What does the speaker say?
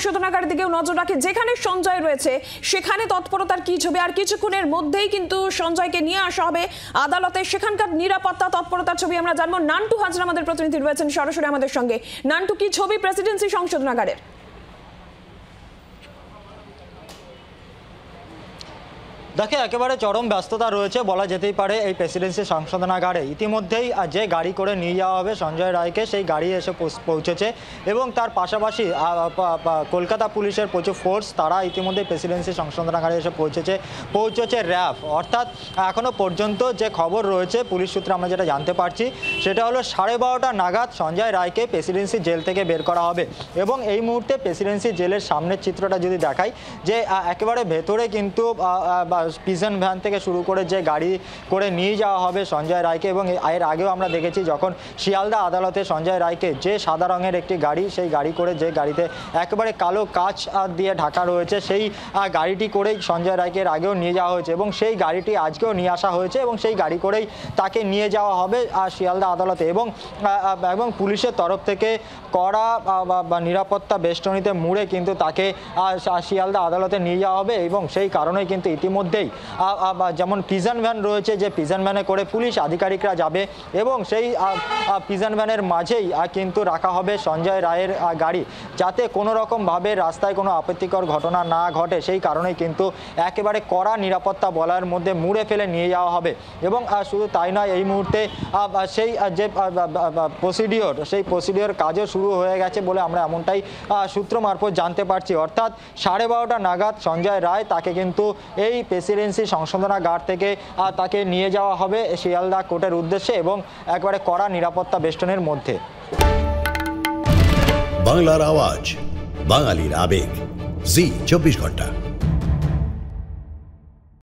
সংশোধনাগারের দিকেও নজর রাখে, যেখানে সঞ্জয় রয়েছে সেখানে তৎপরতার কি ছবি? আর কিছুক্ষণের মধ্যেই কিন্তু সঞ্জয়কে নিয়ে আসা হবে আদালতে, সেখানকার নিরাপত্তা তৎপরতার ছবি আমরা জানবো। নান্টু হাজরা আমাদের প্রতিনিধি রয়েছেন সরাসরি আমাদের সঙ্গে। নান্টু, কি ছবি প্রেসিডেন্সি সংশোধনাগারের? দেখে একেবারে চরম ব্যস্ততা রয়েছে বলা যেতেই পারে এই প্রেসিডেন্সি সংশোধনাগারে। ইতিমধ্যেই যে গাড়ি করে নিয়ে যাওয়া হবে সঞ্জয় রায়কে, সেই গাড়ি এসে পৌঁছেছে এবং তার পাশাপাশি কলকাতা পুলিশের প্রচুর ফোর্স, তারা ইতিমধ্যেই প্রেসিডেন্সি সংশোধনাগারে এসে পৌঁছেছে র্যাব। অর্থাৎ এখনও পর্যন্ত যে খবর রয়েছে পুলিশ সূত্রে আমরা যেটা জানতে পারছি সেটা হলো 12:30 নাগাদ সঞ্জয় রায়কে প্রেসিডেন্সি জেল থেকে বের করা হবে। এবং এই মুহূর্তে প্রেসিডেন্সি জেলের সামনের চিত্রটা যদি দেখাই, যে একেবারে ভেতরে কিন্তু পিজন ভ্যান থেকে শুরু করে যে গাড়ি করে নিয়ে যাওয়া হবে সঞ্জয় রায়কে, এবং এর আগেও আমরা দেখেছি যখন শিয়ালদা আদালতে সঞ্জয় রায়কে যে সাদা রঙের একটি গাড়ি, সেই গাড়ি করে, যে গাড়িতে একেবারে কালো কাচ দিয়ে ঢাকা রয়েছে, সেই গাড়িটি করেই সঞ্জয় রায়কে এর আগেও নিয়ে যাওয়া হয়েছে এবং সেই গাড়িটি আজকেও নিয়ে আসা হয়েছে এবং সেই গাড়ি করেই তাকে নিয়ে যাওয়া হবে শিয়ালদা আদালতে। এবং পুলিশের তরফ থেকে কড়া নিরাপত্তা বেষ্টনীতে মুড়ে কিন্তু তাকে শিয়ালদা আদালতে নিয়ে যাওয়া হবে। এবং সেই কারণেই কিন্তু ইতিমধ্যেই যেমন পিজন ভ্যান রয়েছে, যে পিজন ভ্যানে করে পুলিশ আধিকারিকরা যাবে এবং সেই পিজন ভ্যানের মাঝেই কিন্তু রাখা হবে সঞ্জয় রায়ের গাড়ি, যাতে কোনো রকমভাবে রাস্তায় কোনো আপত্তিকর ঘটনা না ঘটে। সেই কারণেই কিন্তু একেবারে কড়া নিরাপত্তা বলয়ের মধ্যে মুড়ে ফেলে নিয়ে যাওয়া হবে। এবং শুধু তাই নয়, এই মুহূর্তে সেই যে প্রসিডিওর, সেই প্রসিডিওর কাজও শুরু হয়ে গেছে বলে আমরা এমনটাই সূত্র মারফত জানতে পারছি। অর্থাৎ 12:30 নাগাদ সঞ্জয় রায় তাকে কিন্তু এই প্রেসিডেন্সি সংশোধনাগার থেকে তাকে নিয়ে যাওয়া হবে শিয়ালদা কোর্টের উদ্দেশ্যে এবং একবারে কড়া নিরাপত্তা বেষ্টনীর মধ্যে। বাংলার আওয়াজ, বাঙালির আবেগ, জি 24 ঘন্টা।